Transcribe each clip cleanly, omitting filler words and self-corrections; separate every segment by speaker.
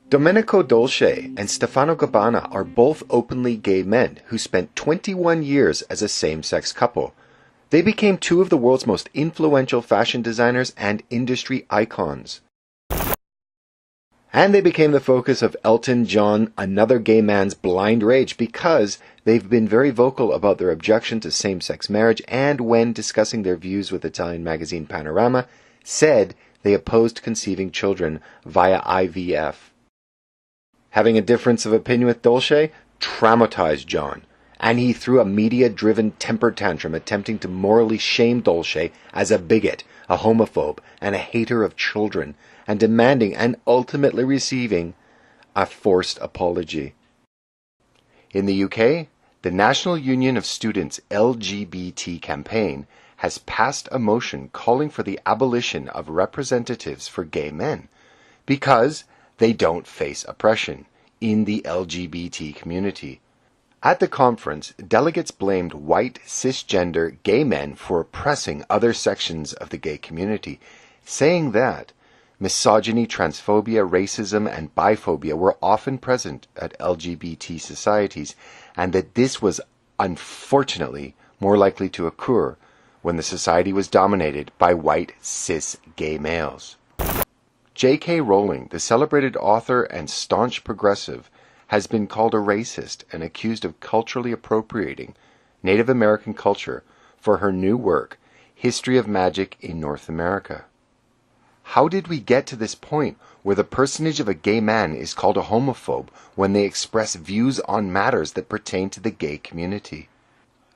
Speaker 1: Domenico Dolce and Stefano Gabbana are both openly gay men who spent 21 years as a same-sex couple. They became two of the world's most influential fashion designers and industry icons. And they became the focus of Elton John, another gay man's blind rage, because they've been very vocal about their objection to same-sex marriage, and when discussing their views with Italian magazine Panorama, said they opposed conceiving children via IVF. Having a difference of opinion with Dolce traumatized John, and he threw a media-driven temper tantrum attempting to morally shame Dolce as a bigot, a homophobe, and a hater of children, and demanding and ultimately receiving a forced apology. In the UK, the National Union of Students LGBT campaign has passed a motion calling for the abolition of representatives for gay men because they don't face oppression in the LGBT community. At the conference, delegates blamed white, cisgender gay men for oppressing other sections of the gay community, saying that misogyny, transphobia, racism, and biphobia were often present at LGBT societies, and that this was unfortunately more likely to occur when the society was dominated by white, cis gay males. J.K. Rowling, the celebrated author and staunch progressive, has been called a racist and accused of culturally appropriating Native American culture for her new work, History of Magic in North America. How did we get to this point where the personage of a gay man is called a homophobe when they express views on matters that pertain to the gay community?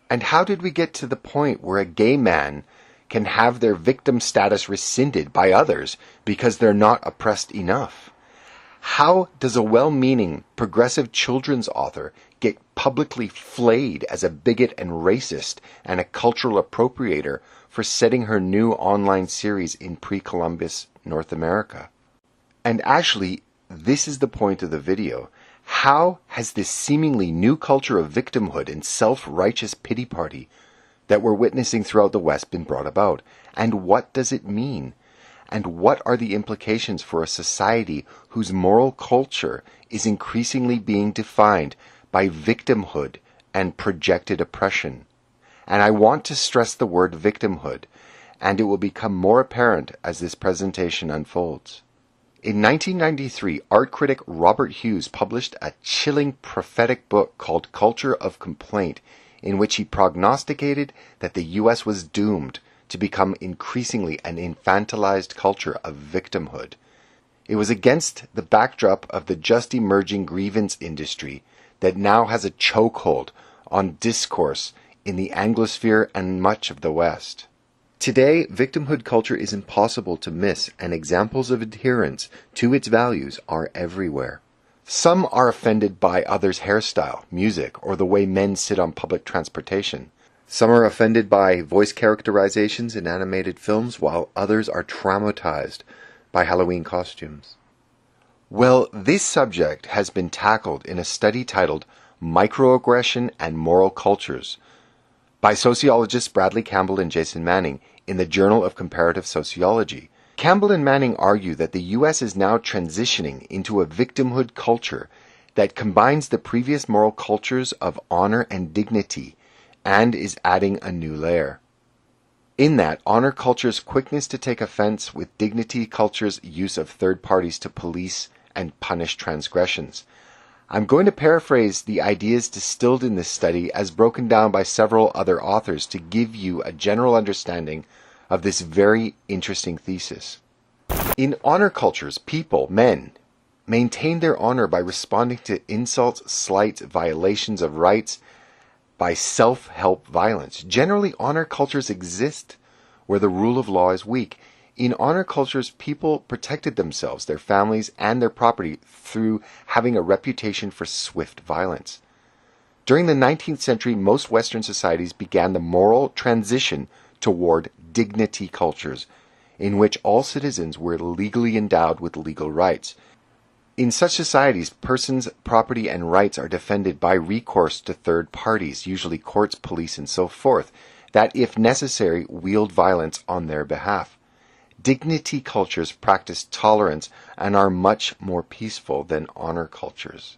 Speaker 1: And how did we get to the point where a gay man can have their victim status rescinded by others because they're not oppressed enough? How does a well-meaning progressive children's author get publicly flayed as a bigot and racist and a cultural appropriator for setting her new online series in pre-Columbus North America? And actually, this is the point of the video. How has this seemingly new culture of victimhood and self-righteous pity party that we're witnessing throughout the West been brought about? And what does it mean? And what are the implications for a society whose moral culture is increasingly being defined by victimhood and projected oppression? And I want to stress the word victimhood, and it will become more apparent as this presentation unfolds. In 1993, art critic Robert Hughes published a chilling prophetic book called Culture of Complaint, in which he prognosticated that the U.S. was doomed to become increasingly an infantilized culture of victimhood. It was against the backdrop of the just emerging grievance industry that now has a chokehold on discourse in the Anglosphere and much of the West. Today, victimhood culture is impossible to miss, and examples of adherence to its values are everywhere. Some are offended by others' hairstyle, music, or the way men sit on public transportation. Some are offended by voice characterizations in animated films, while others are traumatized by Halloween costumes. Well, this subject has been tackled in a study titled Microaggression and Moral Cultures by sociologists Bradley Campbell and Jason Manning in the Journal of Comparative Sociology. Campbell and Manning argue that the U.S. is now transitioning into a victimhood culture that combines the previous moral cultures of honor and dignity and is adding a new layer. In that, honor culture's quickness to take offense with dignity culture's use of third parties to police and punish transgressions. I'm going to paraphrase the ideas distilled in this study as broken down by several other authors to give you a general understanding of this very interesting thesis. In honor cultures, people, men, maintain their honor by responding to insults, slights, violations of rights, by self-help violence. Generally, honor cultures exist where the rule of law is weak. In honor cultures, people protected themselves, their families, and their property through having a reputation for swift violence. During the 19th century, most Western societies began the moral transition toward dignity cultures, in which all citizens were legally endowed with legal rights. In such societies, persons' property and rights are defended by recourse to third parties, usually courts, police, and so forth, that, if necessary, wield violence on their behalf. Dignity cultures practice tolerance and are much more peaceful than honor cultures.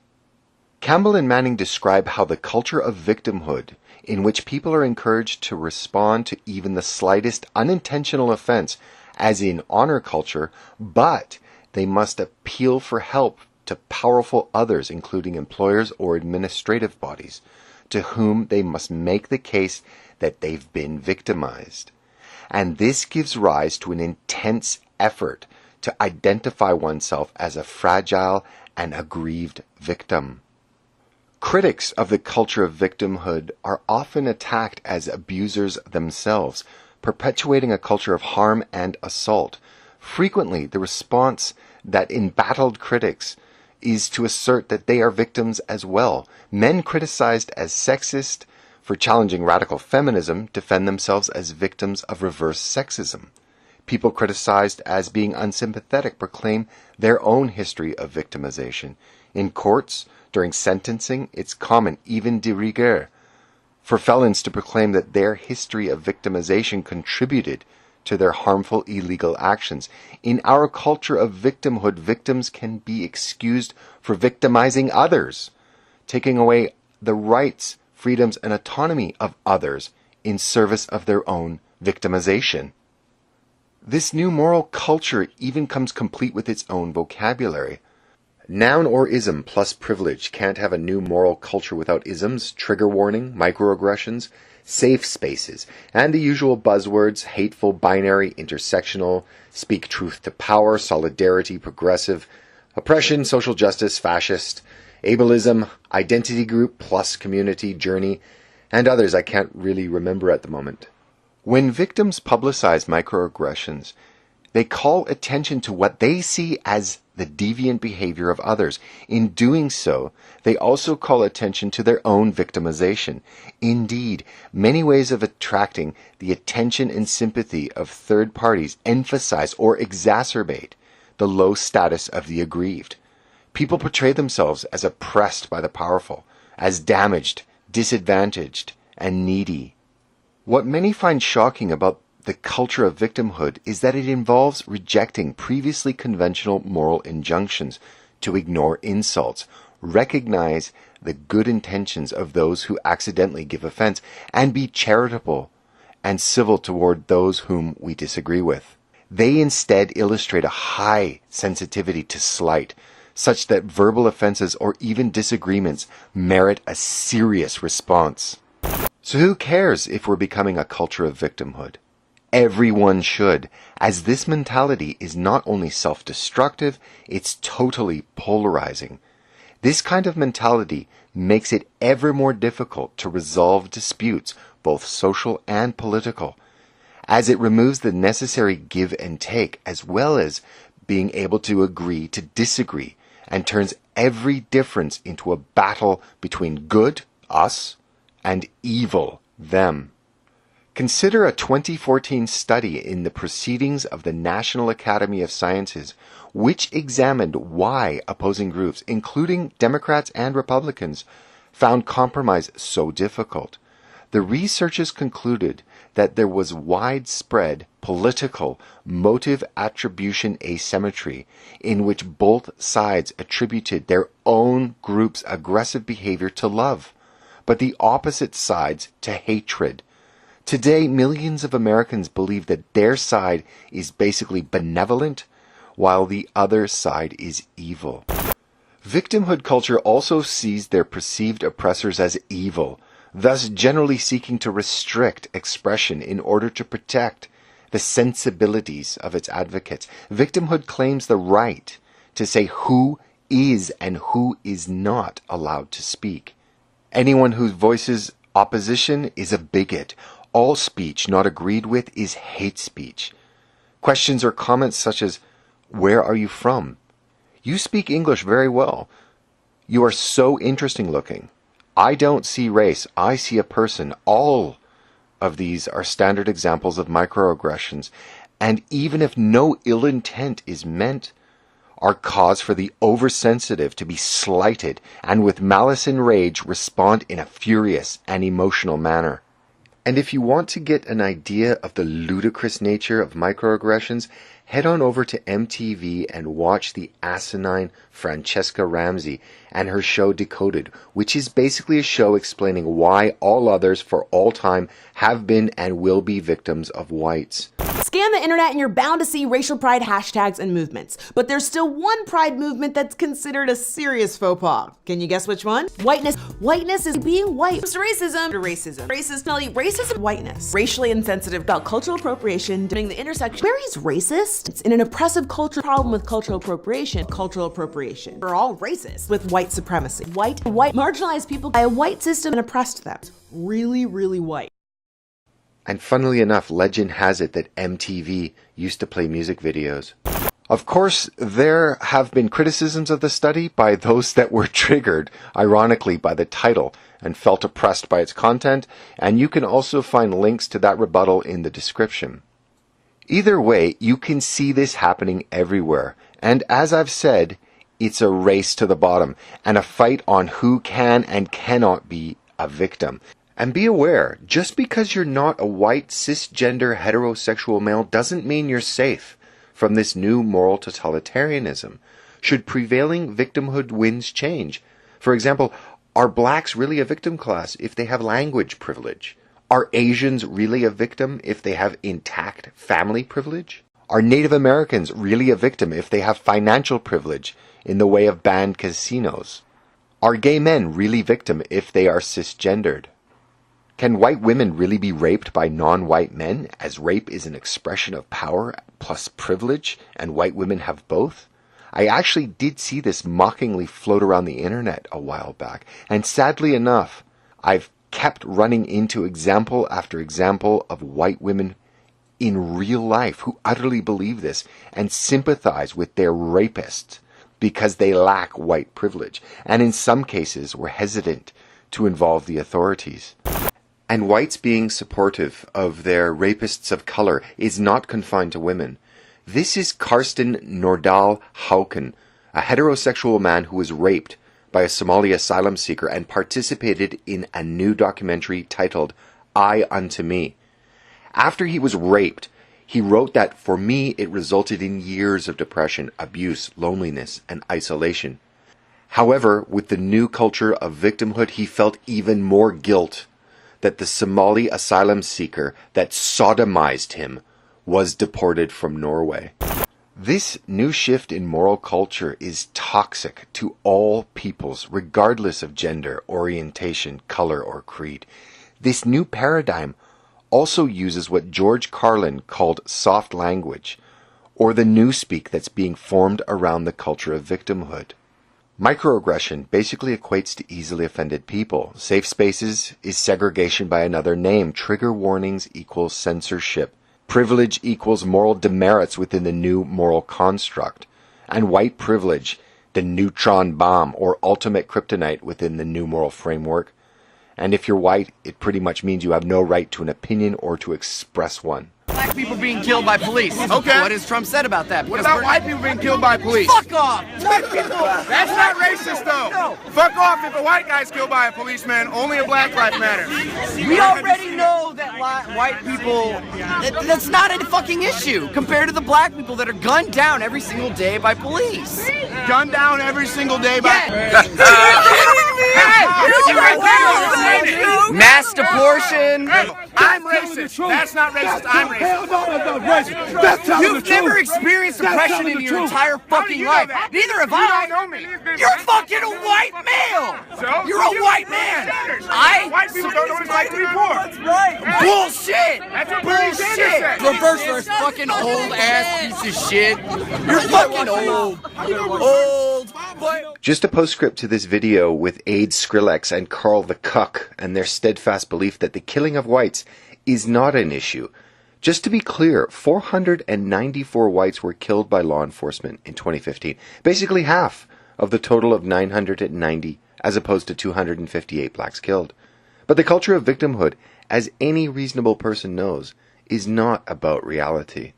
Speaker 1: Campbell and Manning describe how the culture of victimhood, in which people are encouraged to respond to even the slightest unintentional offense, as in honor culture, but they must appeal for help to powerful others, including employers or administrative bodies, to whom they must make the case that they've been victimized. And this gives rise to an intense effort to identify oneself as a fragile and aggrieved victim. Critics of the culture of victimhood are often attacked as abusers themselves, perpetuating a culture of harm and assault. Frequently, the response that embattled critics is to assert that they are victims as well. Men criticized as sexist for challenging radical feminism defend themselves as victims of reverse sexism. People criticized as being unsympathetic proclaim their own history of victimization. In courts, during sentencing, it's common, even de rigueur, for felons to proclaim that their history of victimization contributed to their harmful illegal actions. In our culture of victimhood, victims can be excused for victimizing others, taking away the rights, freedoms, and autonomy of others in service of their own victimization. This new moral culture even comes complete with its own vocabulary. Noun or ism plus privilege can't have a new moral culture without isms, trigger warning, microaggressions, safe spaces, and the usual buzzwords: hateful, binary, intersectional, speak truth to power, solidarity, progressive, oppression, social justice, fascist, ableism, identity group plus community, journey, and others I can't really remember at the moment. When victims publicize microaggressions, they call attention to what they see as the deviant behavior of others. In doing so, they also call attention to their own victimization. Indeed, many ways of attracting the attention and sympathy of third parties emphasize or exacerbate the low status of the aggrieved. People portray themselves as oppressed by the powerful, as damaged, disadvantaged, and needy. What many find shocking about the culture of victimhood is that it involves rejecting previously conventional moral injunctions to ignore insults, recognize the good intentions of those who accidentally give offense, and be charitable and civil toward those whom we disagree with. They instead illustrate a high sensitivity to slight, such that verbal offenses or even disagreements merit a serious response. So who cares if we're becoming a culture of victimhood? Everyone should, as this mentality is not only self-destructive, it's totally polarizing. This kind of mentality makes it ever more difficult to resolve disputes, both social and political, as it removes the necessary give and take, as well as being able to agree to disagree, and turns every difference into a battle between good, us, and evil, them. Consider a 2014 study in the Proceedings of the National Academy of Sciences, which examined why opposing groups, including Democrats and Republicans, found compromise so difficult. The researchers concluded that there was widespread political motive attribution asymmetry, in which both sides attributed their own group's aggressive behavior to love, but the opposite sides to hatred. Today, millions of Americans believe that their side is basically benevolent, while the other side is evil. Victimhood culture also sees their perceived oppressors as evil, thus generally seeking to restrict expression in order to protect the sensibilities of its advocates. Victimhood claims the right to say who is and who is not allowed to speak. Anyone who voices opposition is a bigot. All speech not agreed with is hate speech. Questions or comments such as, "Where are you from? You speak English very well. You are so interesting looking. I don't see race, I see a person." All of these are standard examples of microaggressions, and even if no ill intent is meant, are cause for the oversensitive to be slighted and with malice and rage respond in a furious and emotional manner. And if you want to get an idea of the ludicrous nature of microaggressions, head on over to MTV and watch the asinine Francesca Ramsey and her show Decoded, which is basically a show explaining why all others for all time have been and will be victims of whites.
Speaker 2: Scan the internet and you're bound to see racial pride hashtags and movements. But there's still one pride movement that's considered a serious faux pas. Can you guess which one? Whiteness. Whiteness is being white. It's racism to racism. Racism, whiteness. Racially insensitive about cultural appropriation, doing the intersection. Where he's racist? It's in an oppressive culture problem with cultural appropriation. Cultural appropriation. We're all racist with white supremacy. White marginalized people by a white system and oppressed them. Really, really white.
Speaker 1: And funnily enough, legend has it that MTV used to play music videos. Of course, there have been criticisms of the study by those that were triggered, ironically, by the title and felt oppressed by its content, and you can also find links to that rebuttal in the description. Either way, you can see this happening everywhere, and as I've said, it's a race to the bottom, and a fight on who can and cannot be a victim. And be aware, just because you're not a white, cisgender, heterosexual male doesn't mean you're safe from this new moral totalitarianism. Should prevailing victimhood winds change? For example, are blacks really a victim class if they have language privilege? Are Asians really a victim if they have intact family privilege? Are Native Americans really a victim if they have financial privilege in the way of banned casinos? Are gay men really victim if they are cisgendered? Can white women really be raped by non-white men, as rape is an expression of power plus privilege, and white women have both? I actually did see this mockingly float around the internet a while back, and sadly enough, I've kept running into example after example of white women in real life who utterly believe this and sympathize with their rapists because they lack white privilege, and in some cases were hesitant to involve the authorities. And whites being supportive of their rapists of color is not confined to women. This is Karsten Nordal Hauken, a heterosexual man who was raped by a Somali asylum seeker and participated in a new documentary titled I Unto Me. After he was raped, he wrote that, "For me, it resulted in years of depression, abuse, loneliness, and isolation." However, with the new culture of victimhood, he felt even more guilt that the Somali asylum seeker that sodomized him was deported from Norway. This new shift in moral culture is toxic to all peoples, regardless of gender, orientation, color, or creed. This new paradigm also uses what George Carlin called soft language, or the newspeak that's being formed around the culture of victimhood. Microaggression basically equates to easily offended people. Safe spaces is segregation by another name. Trigger warnings equals censorship. Privilege equals moral demerits within the new moral construct. And white privilege, the neutron bomb or ultimate kryptonite within the new moral framework. And if you're white, it pretty much means you have no right to an opinion or to express one.
Speaker 3: Black people being killed by police.
Speaker 4: Okay.
Speaker 3: What has Trump said about that?
Speaker 4: What about white people being killed by police?
Speaker 3: Fuck off! White people!
Speaker 4: That's not racist, though.
Speaker 3: No.
Speaker 4: Fuck off if a white guy's killed by a policeman. Only a black life matters.
Speaker 3: We already know that white people, that's not a fucking issue compared to the black people that are gunned down every single day by police.
Speaker 4: Gunned down every single day by...
Speaker 3: Mass deportation.
Speaker 4: I'm racist. That's not racist. I'm racist.
Speaker 3: You've never experienced oppression in your entire fucking life. Neither have
Speaker 4: You
Speaker 3: I.
Speaker 4: don't know me.
Speaker 3: You're fucking a white male.
Speaker 4: So?
Speaker 3: You're a white man.
Speaker 4: White people don't know what it's like to be poor.
Speaker 3: That's right. Bullshit.
Speaker 4: That's what Bernie Sanders said.
Speaker 3: Reverse first, fucking old ass piece of shit. You're fucking old. Old. But
Speaker 1: Just a postscript to this video with Aid Skrillex and Carl the Cuck and their steadfast belief that the killing of whites is not an issue. Just to be clear, 494 whites were killed by law enforcement in 2015, basically half of the total of 990 as opposed to 258 blacks killed. But the culture of victimhood, as any reasonable person knows, is not about reality.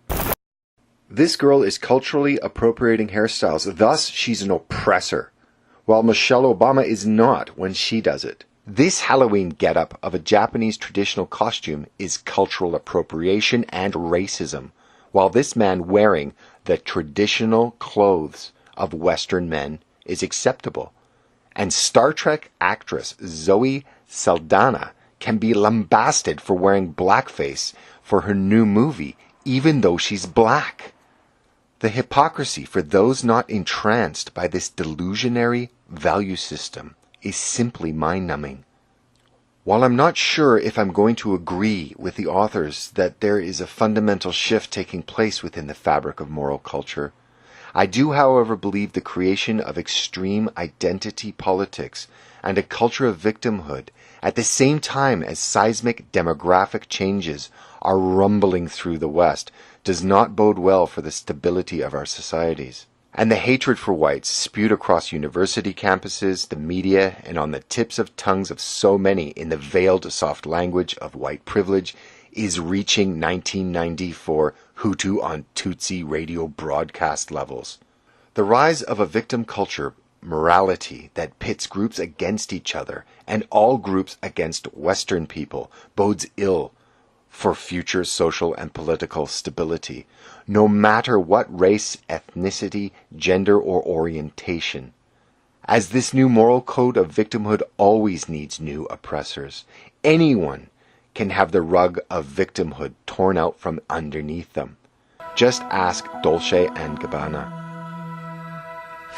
Speaker 1: This girl is culturally appropriating hairstyles, thus she's an oppressor, while Michelle Obama is not when she does it. This Halloween getup of a Japanese traditional costume is cultural appropriation and racism, while this man wearing the traditional clothes of Western men is acceptable. And Star Trek actress Zoe Saldana can be lambasted for wearing blackface for her new movie, even though she's black. The hypocrisy for those not entranced by this delusionary value system is simply mind-numbing. While I'm not sure if I'm going to agree with the authors that there is a fundamental shift taking place within the fabric of moral culture, I do, however, believe the creation of extreme identity politics and a culture of victimhood at the same time as seismic demographic changes are rumbling through the West does not bode well for the stability of our societies. And the hatred for whites spewed across university campuses, the media, and on the tips of tongues of so many in the veiled soft language of white privilege is reaching 1994 Hutu on Tutsi radio broadcast levels. The rise of a victim culture morality that pits groups against each other and all groups against Western people bodes ill for future social and political stability, no matter what race, ethnicity, gender, or orientation. As this new moral code of victimhood always needs new oppressors, anyone can have the rug of victimhood torn out from underneath them. Just ask Dolce & Gabbana.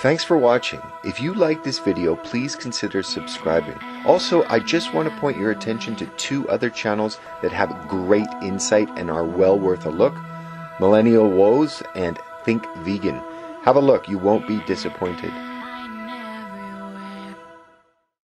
Speaker 1: Thanks for watching. If you like this video, please consider subscribing. Also, I just want to point your attention to two other channels that have great insight and are well worth a look. Millennial Woes and Think Vegan. Have a look, you won't be disappointed.